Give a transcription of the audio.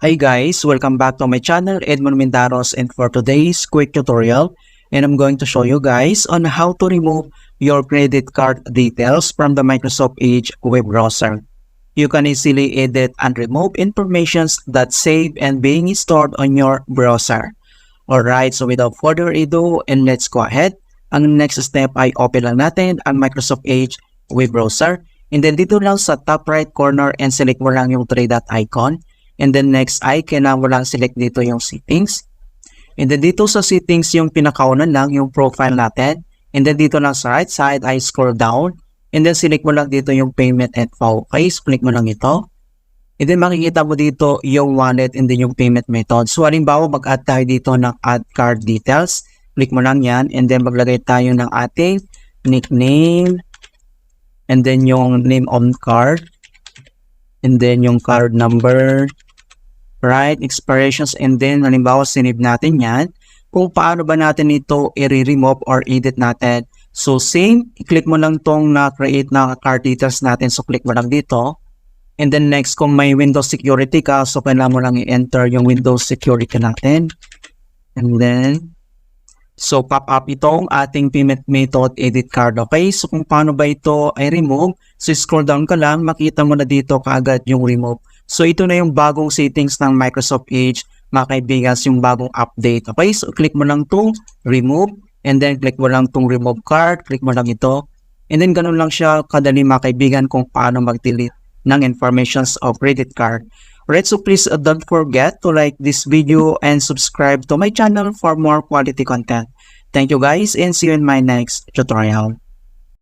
Hi guys, welcome back to my channel, Edmond Mindaros, and for today's quick tutorial, and I'm going to show you guys on how to remove your credit card details from the Microsoft Edge web browser. You can easily edit and remove informations that save and being stored on your browser. Alright, so without further ado, and let's go ahead. Ang next step ay open lang natin ang Microsoft Edge web browser. And then dito lang sa top right corner and select mo lang yung three dot icon. And then next ay kailangan mo lang select dito yung settings. And then dito sa settings yung pinakaunan lang yung profile natin. And then dito lang sa right side ay scroll down. And then select mo lang dito yung payment info. Okay, so click mo lang ito. And then makikita mo dito yung wallet and then yung payment method. So halimbawa mag-add tayo dito ng add card details. Click mo lang yan. And then maglagay tayo ng ating nickname. And then yung name on card. And then yung card number, right, expirations, and then halimbawa sinave natin yan. Kung paano ba natin ito i-remove or edit natin. So same, i-click mo lang tong na-create na card details natin. So click mo lang dito. And then next, kung may Windows security ka, so kailangan mo lang i-enter yung Windows security natin. And then, so pop up itong ating payment method edit card. Okay, so kung paano ba ito ay remove, so scroll down ka lang, makita mo na dito kaagad yung remove. So ito na yung bagong settings ng Microsoft Edge, mga kaibigan, yung bagong update. Okay, so click mo lang itong remove, and then click mo lang itong remove card, click mo lang ito, and then ganun lang siya kadali, mga kaibigan, kung paano mag-delete ng informations of credit card. Alright, so please don't forget to like this video and subscribe to my channel for more quality content. Thank you guys and see you in my next tutorial.